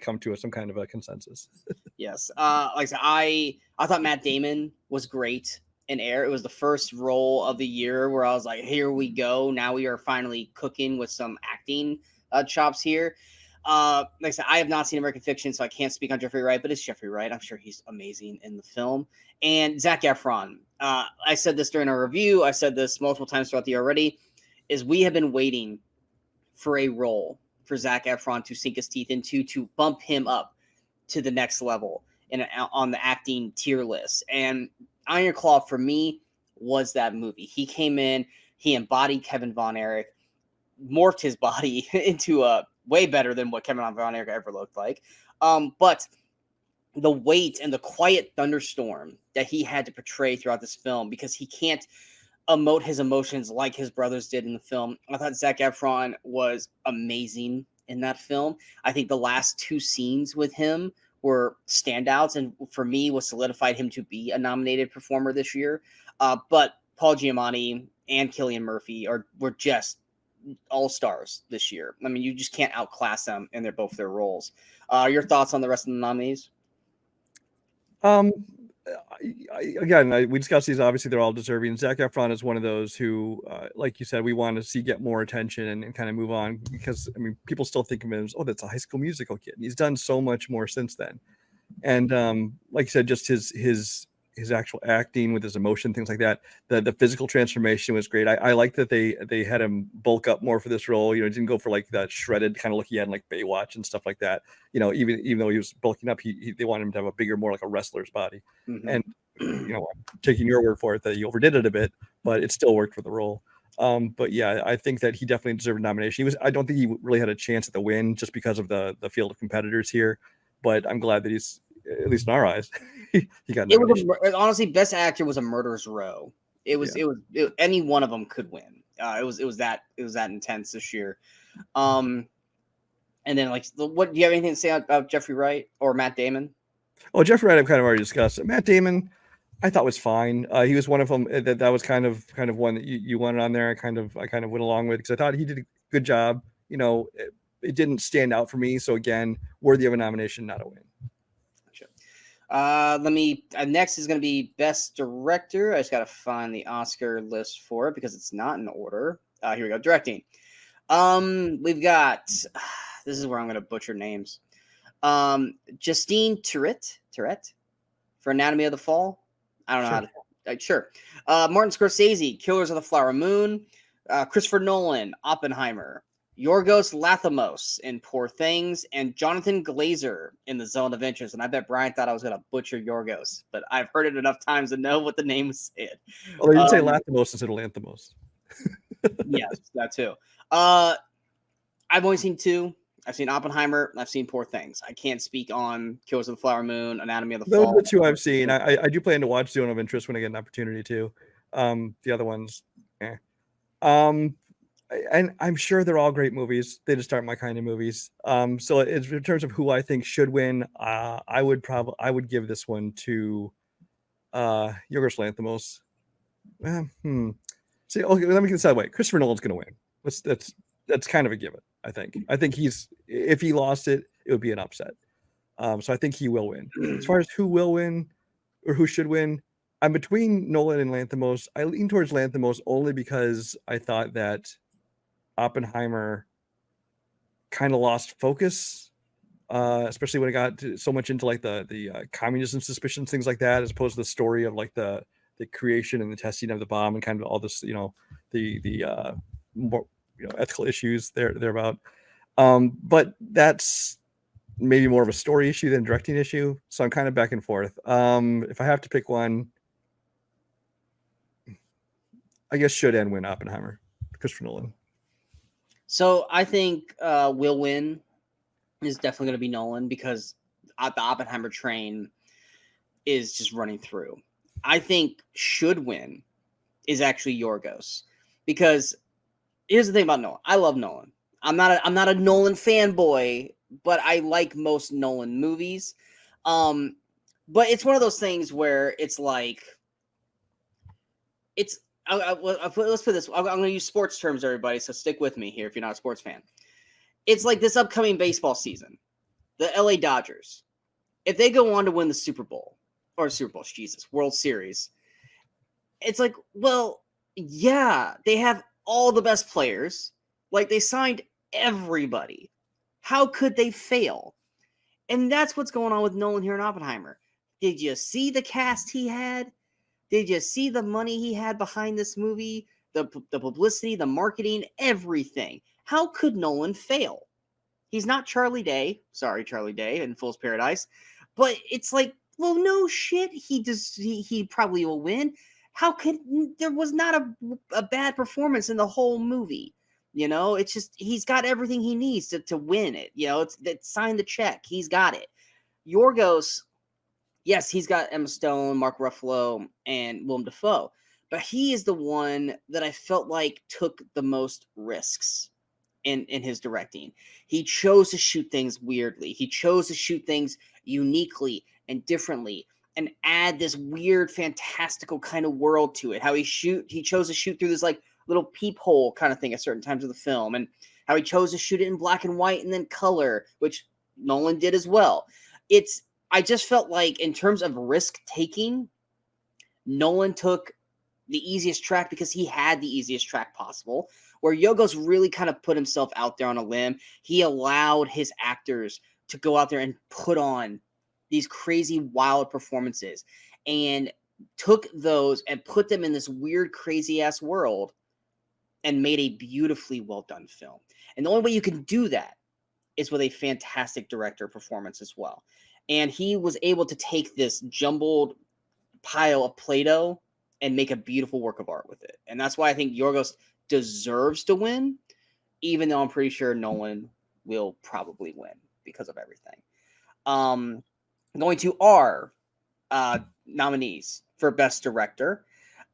come to some kind of a consensus. Yes. Like I said, I thought Matt Damon was great in Air. It was the first role of the year where I was like, here we go. Now we are finally cooking with some acting chops here. Like I said, I have not seen American Fiction, so I can't speak on Jeffrey Wright, but it's Jeffrey Wright. I'm sure he's amazing in the film. And Zac Efron. I said this during our review. I said this multiple times throughout the year already, is we have been waiting for a role for Zac Efron to sink his teeth into, to bump him up to the next level on the acting tier list. And Iron Claw, for me, was that movie. He came in, he embodied Kevin Von Erich, morphed his body into a way better than what Kevin Von Erich ever looked like. But the weight and the quiet thunderstorm that he had to portray throughout this film, because he can't emote his emotions like his brothers did in the film. I thought Zac Efron was amazing in that film. I think the last 2 scenes with him were standouts, and for me was solidified him to be a nominated performer this year. But Paul Giamatti and Cillian Murphy were just all-stars this year. I mean, you just can't outclass them in both their roles. Your thoughts on the rest of the nominees? We discussed these. Obviously, they're all deserving. Zac Efron is one of those who, like you said, we want to see get more attention and kind of move on, because I mean, people still think of him as, oh, that's a High School Musical kid. And he's done so much more since then. And like you said, just his actual acting with his emotion, things like that. The physical transformation was great. I like that they had him bulk up more for this role. You know, didn't go for like that shredded kind of look he had in like Baywatch and stuff like that. You know, even though he was bulking up, they wanted him to have a bigger, more like a wrestler's body. Mm-hmm. And you know, I'm taking your word for it that he overdid it a bit, but it still worked for the role. But yeah, I think that he definitely deserved a nomination. I don't think he really had a chance at the win just because of the field of competitors here. But I'm glad that he's, at least in our eyes, he got It nomination. was honestly, best actor was a Murderer's Row. Any one of them could win. It was that intense this year. And then what do you have anything to say about Jeffrey Wright or Matt Damon? Oh, Jeffrey Wright, I've kind of already discussed. Matt Damon, I thought was fine. He was one of them that was kind of one that you wanted on there. I kind of went along with because I thought he did a good job. It didn't stand out for me. So again, worthy of a nomination, not a win. Next is going to be Best Director. I just got to find the Oscar list for it because it's not in order. Here we go. Directing. We've got, this is where I'm going to butcher names. Justine Tourette for Anatomy of the Fall. I don't know how to, sure. Martin Scorsese, Killers of the Flower Moon. Christopher Nolan, Oppenheimer. Yorgos Lanthimos in Poor Things, and Jonathan Glazer in The Zone of Interest. And I bet Brian thought I was going to butcher Yorgos, but I've heard it enough times to know what the name said. Well, they didn't say Lanthimos instead of Lanthimos. Yes, that too. I've only seen two. I've seen Oppenheimer, and I've seen Poor Things. I can't speak on Killers of the Flower Moon, Anatomy of the Fall. Those are the two I've seen. I do plan to watch Zone of Interest when I get an opportunity to. The other ones, and I'm sure they're all great movies. They just aren't my kind of movies. So in terms of who I think should win, I would give this one to Yorgos Lanthimos. See, okay, let me get this out of the way. Christopher Nolan's going to win. That's kind of a given. I think if he lost it, it would be an upset. So I think he will win. As far as who will win or who should win, I'm between Nolan and Lanthimos. I lean towards Lanthimos only because I thought that Oppenheimer kind of lost focus, especially when it got so much into the communism suspicions, things like that, as opposed to the story of the creation and the testing of the bomb and kind of all this, the more ethical issues thereabout. But that's maybe more of a story issue than a directing issue. So I'm kind of back and forth. If I have to pick one, I guess should and win Oppenheimer, Christopher Nolan. So I think will win is definitely going to be Nolan because the Oppenheimer train is just running through. I think should win is actually Yorgos because here's the thing about Nolan. I love Nolan. I'm not a Nolan fanboy, but I like most Nolan movies. But it's one of those things where it's like it's. Let's put this. I'm going to use sports terms, everybody. So stick with me here if you're not a sports fan. It's like this upcoming baseball season, the LA Dodgers. If they go on to win the Super Bowl, World Series, it's like, well, yeah, they have all the best players. Like they signed everybody. How could they fail? And that's what's going on with Nolan here in Oppenheimer. Did you see the cast he had? Did you see the money he had behind this movie? The publicity, the marketing, everything. How could Nolan fail? He's not Charlie Day. Sorry, Charlie Day in Fool's Paradise. But it's like, well, no shit. He probably will win. How could there was not a bad performance in the whole movie? It's just he's got everything he needs to win it. It's sign the check. He's got it. Yorgos, yes, he's got Emma Stone, Mark Ruffalo, and Willem Dafoe. But he is the one that I felt like took the most risks in his directing. He chose to shoot things weirdly. He chose to shoot things uniquely and differently and add this weird, fantastical kind of world to it. How he chose to shoot through this little peephole kind of thing at certain times of the film, and how he chose to shoot it in black and white and then color, which Nolan did as well. I just felt like in terms of risk taking, Nolan took the easiest track because he had the easiest track possible, where Yorgos really kind of put himself out there on a limb. He allowed his actors to go out there and put on these crazy, wild performances and took those and put them in this weird, crazy-ass world and made a beautifully well-done film. And the only way you can do that is with a fantastic director performance as well. And he was able to take this jumbled pile of Play-Doh and make a beautiful work of art with it. And that's why I think Yorgos deserves to win, even though I'm pretty sure Nolan will probably win because of everything. Going to our nominees for Best Director.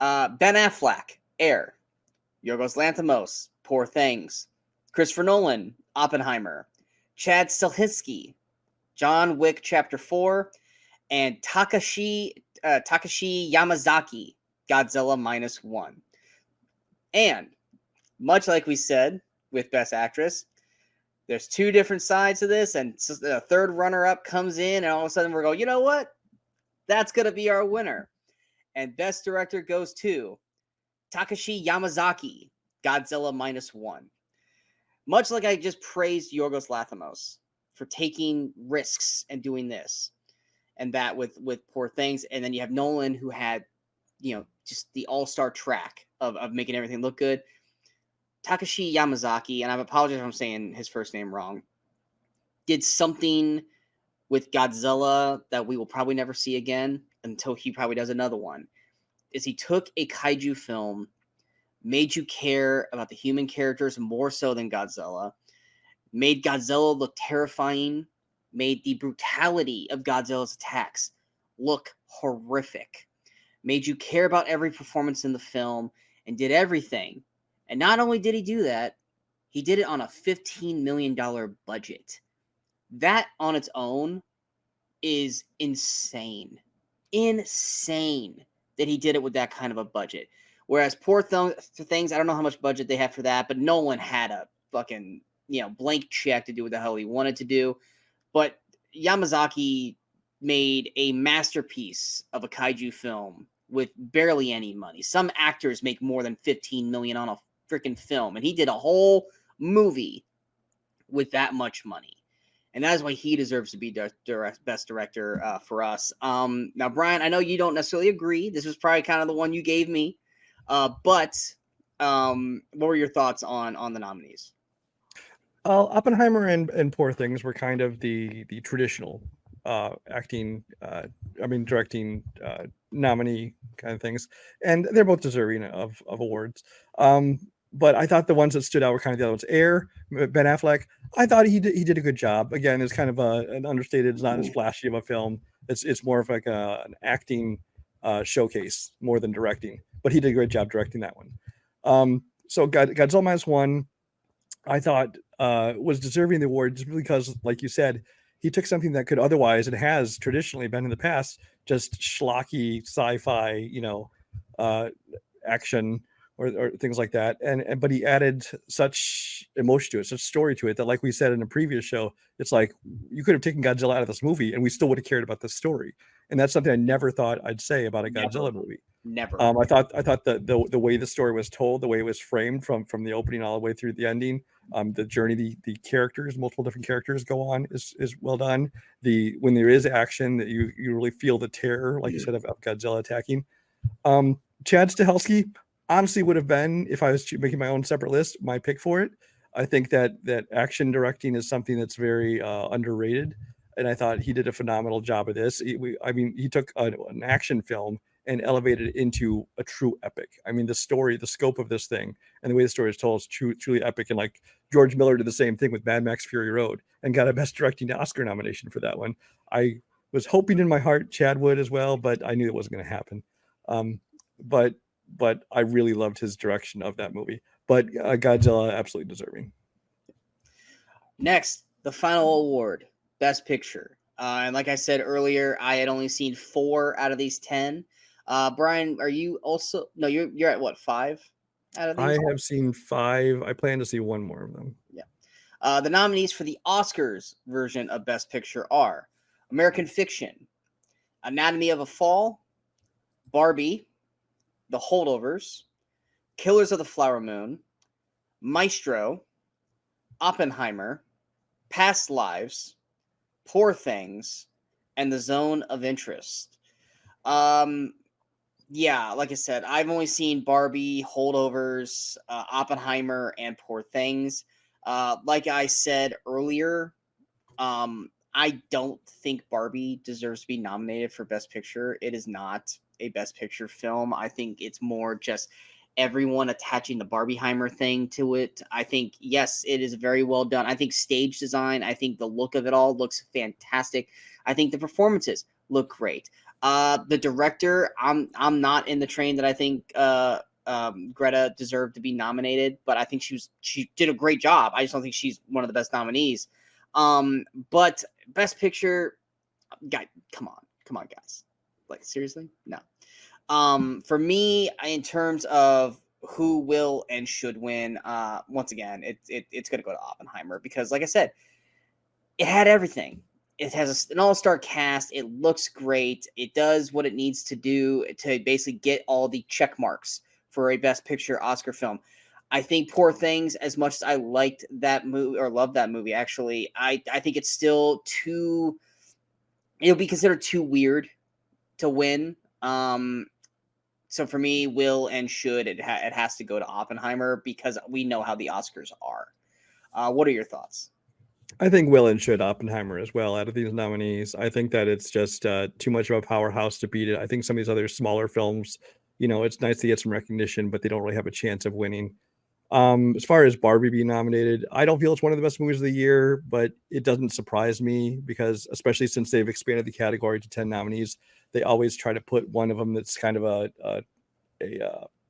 Ben Affleck, Air. Yorgos Lanthimos, Poor Things. Christopher Nolan, Oppenheimer. Chad Stahelski, John Wick Chapter 4. And Takashi Yamazaki, Godzilla -1. And much like we said with Best Actress, there's two different sides to this, and the third runner-up comes in, and all of a sudden we're going, you know what? That's going to be our winner. And Best Director goes to Takashi Yamazaki, Godzilla -1. Much like I just praised Yorgos Lanthimos for taking risks and doing this and that with Poor Things, and then you have Nolan, who had, just the all-star track of making everything look good. Takashi Yamazaki, and I apologize if I'm saying his first name wrong, did something with Godzilla that we will probably never see again until he probably does another one. Is he took a kaiju film, made you care about the human characters more so than Godzilla, made Godzilla look terrifying, made the brutality of Godzilla's attacks look horrific, made you care about every performance in the film, and did everything. And not only did he do that, he did it on a $15 million budget. That on its own is insane. Insane that he did it with that kind of a budget. Whereas Poor Things, I don't know how much budget they have for that, but Nolan had a fucking, blank check to do what the hell he wanted to do. But Yamazaki made a masterpiece of a kaiju film with barely any money. Some actors make more than $15 million on a freaking film, and he did a whole movie with that much money. And that is why he deserves to be Best Director for us. Now, Brian, I know you don't necessarily agree. This was probably kind of the one you gave me. But what were your thoughts on the nominees? Oppenheimer and Poor Things were kind of the traditional directing nominee kind of things, and they're both deserving of awards. But I thought the ones that stood out were kind of the other ones. Air, Ben Affleck, I thought he did a good job. Again, it's kind of an understated, it's not as flashy of a film. It's more of like an acting showcase more than directing. But he did a great job directing that one. So Godzilla -1, I thought was deserving the award just because, like you said, he took something that could otherwise, and has traditionally been in the past, just schlocky sci-fi, action or things like that. But he added such emotion to it, such story to it, that, like we said in a previous show, it's like you could have taken Godzilla out of this movie and we still would have cared about the story. And that's something I never thought I'd say about a Godzilla movie. Never. I thought the way the story was told, the way it was framed from the opening all the way through the ending, the journey the characters, multiple different characters go on is well done. When there is action, that you really feel the terror, like you said, of Godzilla attacking. Chad Stahelski honestly would have been, if I was making my own separate list, my pick for it. I think that action directing is something that's very underrated, and I thought he did a phenomenal job of this. He took an action film and elevated it into a true epic. I mean, the story, the scope of this thing, and the way the story is told is truly epic. And like George Miller did the same thing with Mad Max Fury Road and got a Best Directing Oscar nomination for that one. I was hoping in my heart Chad would as well, but I knew it wasn't going to happen. But I really loved his direction of that movie. But Godzilla, absolutely deserving. Next, the final award, Best Picture. And like I said earlier, I had only seen 4 out of these 10. Brian, are you also? No, you're at what, 5 out of these? I have seen 5. I plan to see one more of them. Yeah. The nominees for the Oscars version of Best Picture are American Fiction, Anatomy of a Fall, Barbie, The Holdovers, Killers of the Flower Moon, Maestro, Oppenheimer, Past Lives, Poor Things, and The Zone of Interest. Yeah, like I said, I've only seen Barbie, Holdovers, Oppenheimer, and Poor Things. Like I said earlier, I don't think Barbie deserves to be nominated for Best Picture. It is not a Best Picture film. I think it's more just everyone attaching the Barbieheimer thing to it. I think, yes, it is very well done. I think stage design, I think the look of it all looks fantastic. I think the performances look great. The director, I'm not in the train that I think Greta deserved to be nominated, but I think she did a great job. I just don't think she's one of the best nominees. But Best Picture, guy, come on, guys. Like, seriously? No. For me, in terms of who will and should win, once again, it's going to go to Oppenheimer because, like I said, it had everything. It has an all-star cast. It looks great. It does what it needs to do to basically get all the check marks for a Best Picture Oscar film. I think Poor Things, as much as I liked that movie or loved that movie, actually, I think it's still too. It'll be considered too weird to win. So for me, will and should, it has to go to Oppenheimer because we know how the Oscars are. What are your thoughts? I think will and should Oppenheimer as well out of these nominees. I think that it's just too much of a powerhouse to beat it. I think some of these other smaller films, it's nice to get some recognition, but they don't really have a chance of winning. As far as Barbie being nominated, I don't feel it's one of the best movies of the year, but it doesn't surprise me because, especially since they've expanded the category to 10 nominees, they always try to put one of them that's kind of a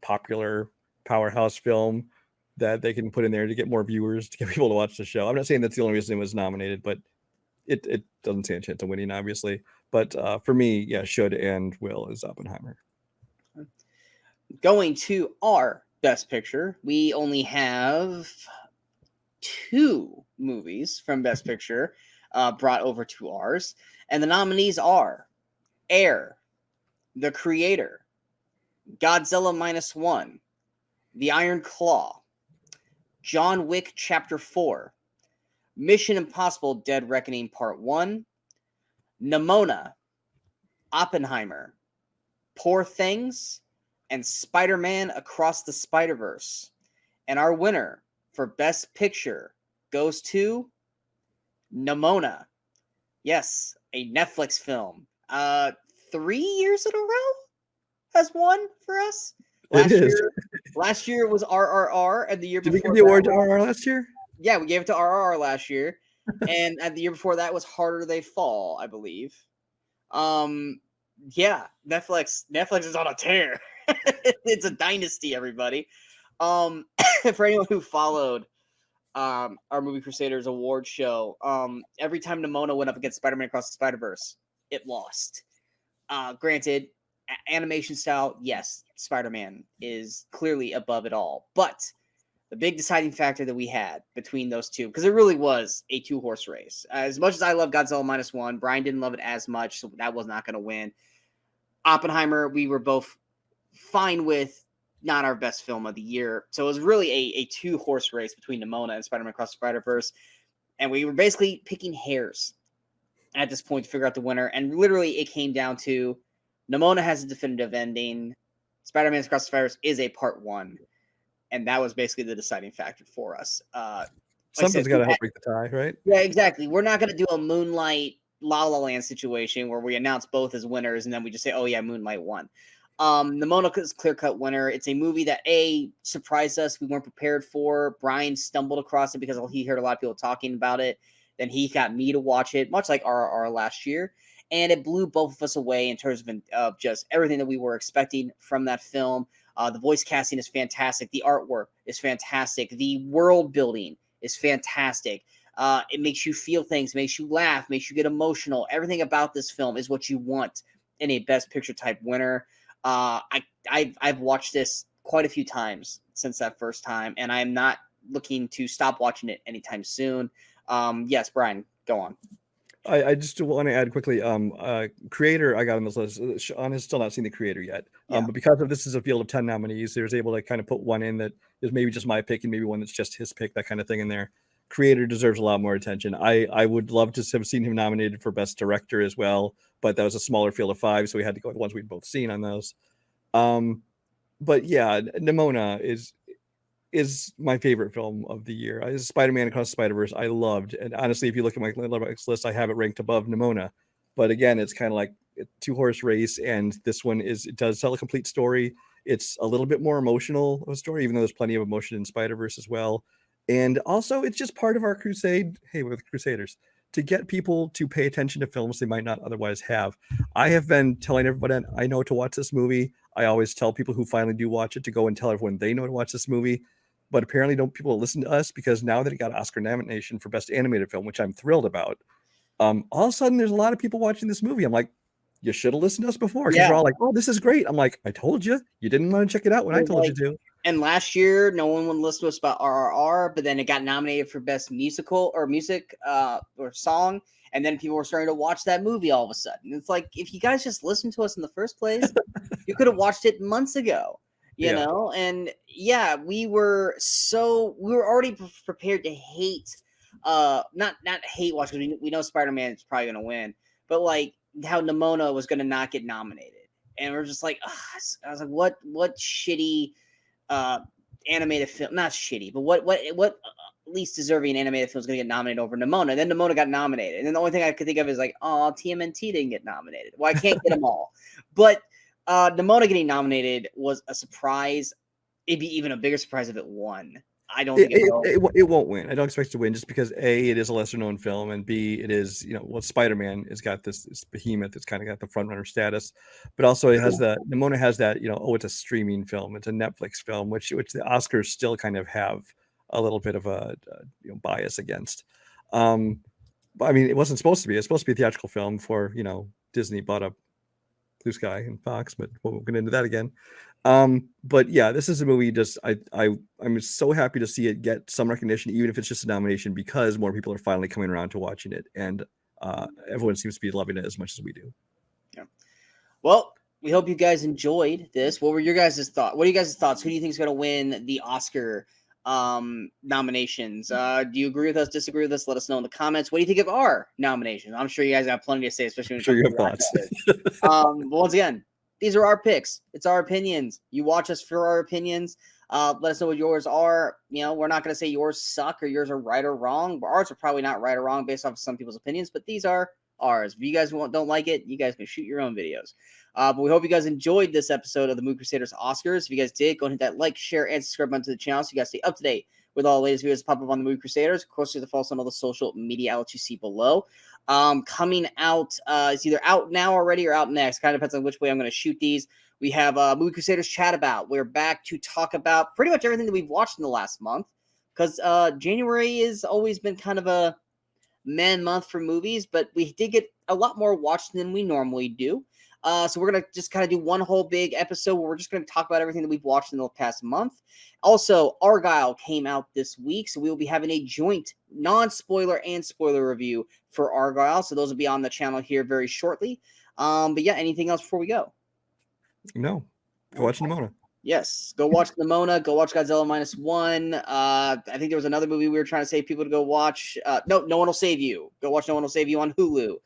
popular powerhouse film that they can put in there to get more viewers, to get people to watch the show. I'm not saying that's the only reason it was nominated, but it doesn't stand a chance of winning, obviously. But for me, yeah, should and will is Oppenheimer. Going to our Best Picture, we only have 2 movies from Best Picture brought over to ours, and the nominees are Air, The Creator, Godzilla -1, The Iron Claw, John Wick Chapter 4, Mission Impossible Dead Reckoning Part 1, Nimona, Oppenheimer, Poor Things, and Spider-Man Across the Spider-Verse. And our winner for Best Picture goes to Nimona. Yes, a Netflix film. 3 years in a row has won for us. Last year it was RRR, and the year Did before we give the award to RRR last year? Yeah, we gave it to RRR last year, and the year before that was Harder They Fall, I believe. Yeah, Netflix is on a tear. It's a dynasty, everybody. For anyone who followed our Movie Crusaders award show, every time Nimona went up against Spider-Man Across the Spider-Verse, it lost. Granted, animation style, yes, Spider-Man is clearly above it all. But the big deciding factor that we had between those two, because it really was a 2-horse race. As much as I love Godzilla -1, Brian didn't love it as much, so that was not going to win. Oppenheimer, we were both fine with, not our best film of the year. So it was really a 2-horse race between Nimona and Spider-Man Across the Spider-Verse. And we were basically picking hairs at this point to figure out the winner. And literally it came down to Nimona has a definitive ending. Spider-Man Across the Spider-Verse is a part 1. And that was basically the deciding factor for us. Something's got to help break the tie, right? Yeah, exactly. We're not going to do a Moonlight La La Land situation where we announce both as winners and then we just say, oh yeah, Moonlight won. Nimona is clear-cut winner. It's a movie that surprised us. We weren't prepared for. Brian stumbled across it because he heard a lot of people talking about it. Then he got me to watch it, much like RRR last year. And it blew both of us away in terms of just everything that we were expecting from that film. The voice casting is fantastic. The artwork is fantastic. The world building is fantastic. It makes you feel things, makes you laugh, makes you get emotional. Everything about this film is what you want in a Best Picture type winner. I've watched this quite a few times since that first time, and I'm not looking to stop watching it anytime soon. Yes, Brian, go on. I just want to add quickly, Creator, I got on this list. Sean has still not seen The Creator yet. Yeah. But because of this is a field of 10 nominees, there's able to kind of put one in that is maybe just my pick and maybe one that's just his pick, that kind of thing in there. Creator deserves a lot more attention. I would love to have seen him nominated for Best Director as well, but that was a smaller field of 5, so we had to go with the ones we'd both seen on those. But yeah, Nimona is my favorite film of the year. Spider-Man Across the Spider-Verse, I loved. And honestly, if you look at my Letterboxd list, I have it ranked above Nimona. But again, it's kind of like, two-horse race, and this one it does tell a complete story. It's a little bit more emotional of a story, even though there's plenty of emotion in Spider-Verse as well. And also, it's just part of our crusade, hey, with Crusaders, to get people to pay attention to films they might not otherwise have. I have been telling everybody I know to watch this movie. I always tell people who finally do watch it to go and tell everyone they know to watch this movie. But apparently people listen to us, because now that it got Oscar nomination for Best Animated Film, which I'm thrilled about, all of a sudden there's a lot of people watching this movie. I'm like, you should have listened to us before, because we're all like, oh, this is great. I'm like, I told you didn't want to check it out when I told you to. And last year, no one would listen to us about RRR, but then it got nominated for Best Musical or Music or Song, and then people were starting to watch that movie all of a sudden. It's like, if you guys just listened to us in the first place, you could have watched it months ago, you know? And yeah, we were already prepared to hate, not hate watch, because we know Spider-Man is probably going to win, but like how Nimona was going to not get nominated. And we're just like, I was like, what shitty animated film, not shitty, but what least deserving animated film is going to get nominated over Nimona? And then Nimona got nominated, and then the only thing I could think of is like, oh, TMNT didn't get nominated. Well, I can't get them all, but Nimona getting nominated was a surprise. It'd be even a bigger surprise if it won. I don't think it won't win. I don't expect it to win, just because A, it is a lesser known film, and B, it is, Spider-Man has got this behemoth that's kind of got the front runner status, but also it has Nimona has that, it's a streaming film, it's a Netflix film, which the Oscars still kind of have a little bit of a bias against. But I mean, it wasn't supposed to be. It's supposed to be a theatrical film for Disney bought up Blue Sky and Fox, but we'll get into that again. But yeah, this is a movie I'm so happy to see it get some recognition, even if it's just a nomination, because more people are finally coming around to watching it, and everyone seems to be loving it as much as we do. Yeah. Well, we hope you guys enjoyed this. What were your guys' thoughts? What are you guys' thoughts? Who do you think is going to win the Oscar nominations? Do you agree with us, disagree with us? Let us know in the comments. What do you think of our nominations? I'm sure you guys got plenty to say, especially when I'm sure you have thoughts. But once again, these are our picks. It's our opinions. You watch us for our opinions. Let us know what yours are. We're not going to say yours suck or yours are right or wrong. But ours are probably not right or wrong based off of some people's opinions, but these are ours. If you guys don't like it, you guys can shoot your own videos. But we hope you guys enjoyed this episode of the Movie Crusaders Oscars. If you guys did, go and hit that like, share, and subscribe button to the channel so you guys stay up to date with all the latest videos that pop up on the Movie Crusaders. Of course, you have to follow us on all the social media outlets you see below. Coming out, it's either out now already or out next. Kind of depends on which way I'm going to shoot these. We have Movie Crusaders Chat About. We're back to talk about pretty much everything that we've watched in the last month, because January has always been kind of a month for movies, but we did get a lot more watched than we normally do. So we're going to just kind of do one whole big episode where we're just going to talk about everything that we've watched in the past month. Also, Argyle came out this week, so we will be having a joint non-spoiler and spoiler review for Argyle. So those will be on the channel here very shortly. But yeah, anything else before we go? No. Go watch Nimona. Yes, go watch Nimona. Go watch Godzilla -1. I think there was another movie we were trying to say people to go watch. No One Will Save You. Go watch No One Will Save You on Hulu.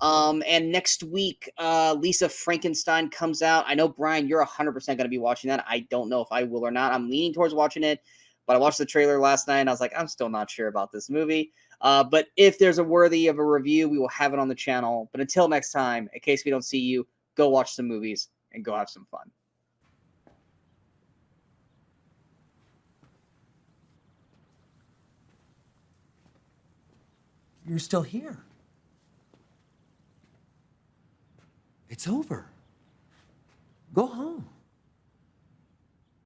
And next week, Lisa Frankenstein comes out. I know, Brian, you're 100% going to be watching that. I don't know if I will or not. I'm leaning towards watching it, but I watched the trailer last night, and I was like, I'm still not sure about this movie. But if there's a worthy of a review, we will have it on the channel. But until next time, in case we don't see you, go watch some movies and go have some fun. You're still here. It's over. Go home.